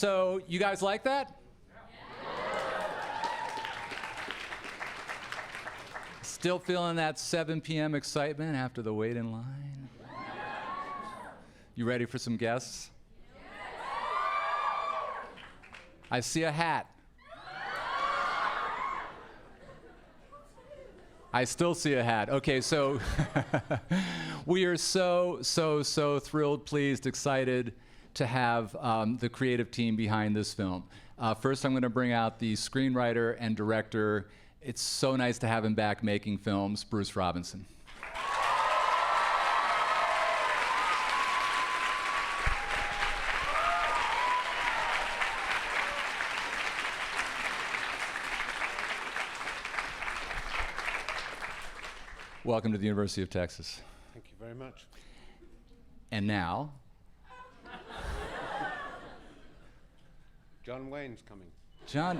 So you guys like that? Still feeling that 7 p.m. excitement after the wait in line? You ready for some guests? I see a hat. I still see a hat. Okay, so we are so thrilled, pleased, excited to have the creative team behind this film. First, I'm going to bring out the screenwriter and director. It's so nice to have him back making films, Bruce Robinson. Welcome to the University of Texas. Thank you very much. And now, John Wayne's coming. John,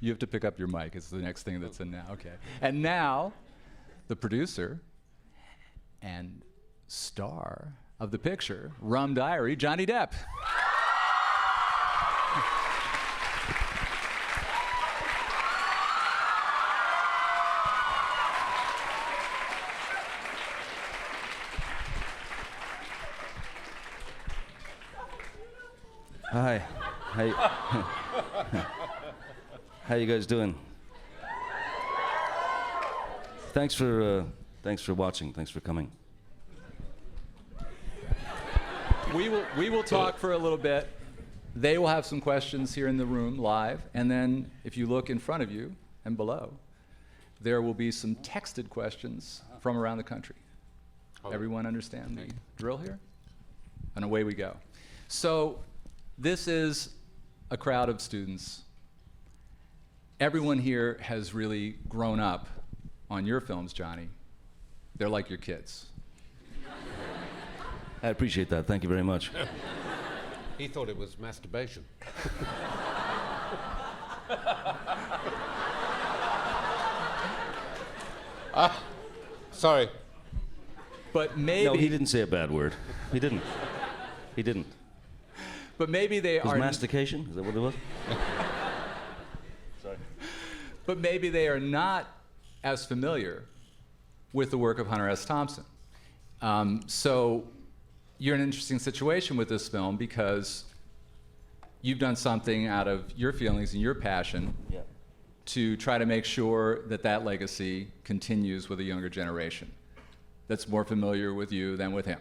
you have to pick up your mic. It's the next thing that's in now. Okay. And now, the producer and star of the picture, Rum Diary, Johnny Depp. Hi. How you guys doing? Thanks for watching. Thanks for coming. We will talk for a little bit. They will have some questions here in the room live, and then if you look in front of you and below, there will be some texted questions from around the country. Everyone understand the drill here? And away we go. So this is a crowd of students. Everyone here has really grown up on your films, Johnny. They're like your kids. I appreciate that. Thank you very much. He thought it was masturbation. Sorry. But maybe... No, he didn't say a bad word. He didn't. He didn't. But maybe they are... mastication? Is that what it was? Sorry. But maybe they are not as familiar with the work of Hunter S. Thompson. So you're in an interesting situation with this film because you've done something out of your feelings and your passion to try to make sure that that legacy continues with a younger generation that's more familiar with you than with him.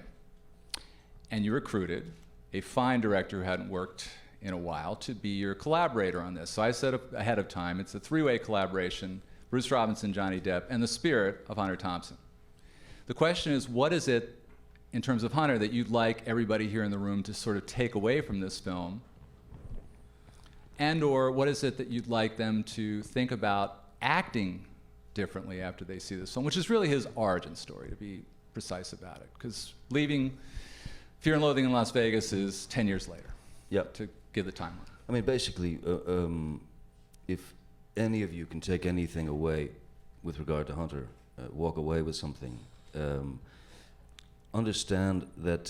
And you recruited a fine director who hadn't worked in a while to be your collaborator on this. So I said ahead of time, it's a three-way collaboration, Bruce Robinson, Johnny Depp, and the spirit of Hunter Thompson. The question is, what is it, in terms of Hunter, that you'd like everybody here in the room to sort of take away from this film? And or what is it that you'd like them to think about acting differently after they see this film, which is really his origin story, to be precise about it. Because leaving Fear and Loathing in Las Vegas is 10 years later. Yep. To give the timeline. I mean, basically, if any of you can take anything away with regard to Hunter, walk away with something, understand that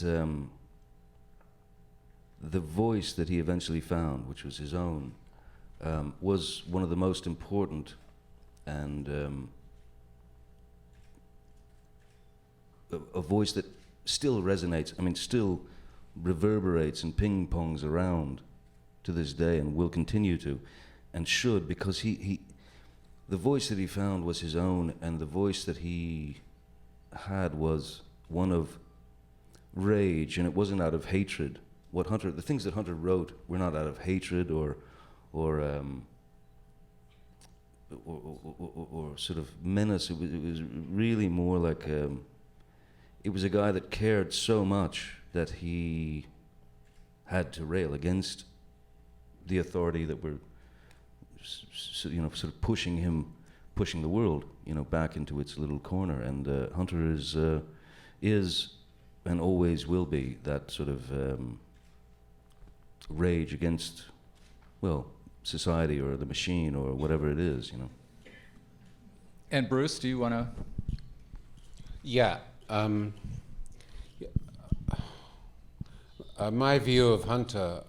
the voice that he eventually found, which was his own, was one of the most important and a voice that still resonates, I mean, still reverberates and ping-pongs around to this day and will continue to, and should, because the voice that he found was his own, and the voice that he had was one of rage, and it wasn't out of hatred. The things that Hunter wrote were not out of hatred or sort of menace. It was really more like it was a guy that cared so much that he had to rail against the authority that were, sort of pushing the world, back into its little corner. And Hunter is and always will be that sort of rage against, well, society or the machine or whatever it is, And Bruce, do you want to? Yeah. My view of Hunter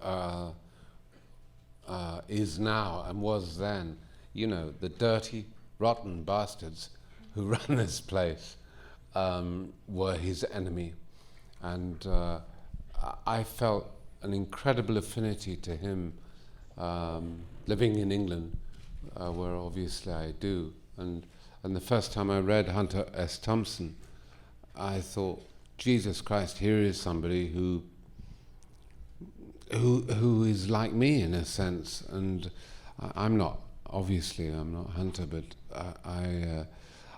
is now and was then, the dirty, rotten bastards who run this place were his enemy. And I felt an incredible affinity to him living in England, where obviously I do. And the first time I read Hunter S. Thompson, I thought, Jesus Christ, here is somebody who is like me in a sense. And I'm not Hunter, but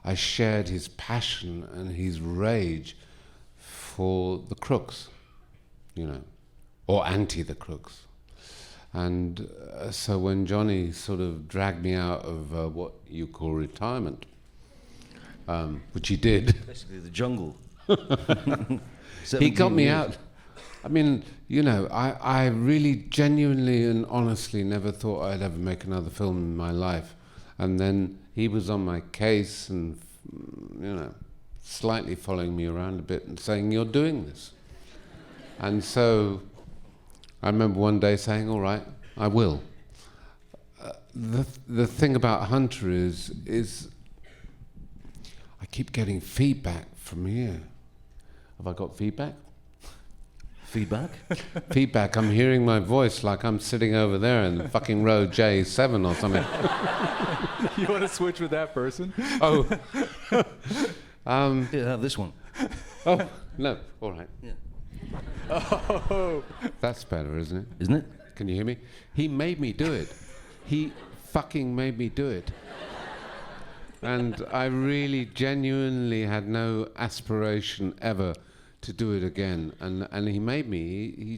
I shared his passion and his rage for the crooks, or anti the crooks. And so when Johnny sort of dragged me out of what you call retirement, which he did. Basically, the jungle. He got me years. out. I mean, I really genuinely and honestly never thought I'd ever make another film in my life. And then he was on my case and, slightly following me around a bit and saying, "You're doing this." And so I remember one day saying, "All right, I will." The thing about Hunter is I keep getting feedback from here. Have I got feedback? Feedback? Feedback. I'm hearing my voice like I'm sitting over there in the fucking row J7 or something. You want to switch with that person? Oh. Yeah, have this one. Oh, no. All right. Yeah. Oh. That's better, isn't it? Isn't it? Can you hear me? He made me do it. He fucking made me do it. And I really genuinely had no aspiration ever to do it again. And he made me. He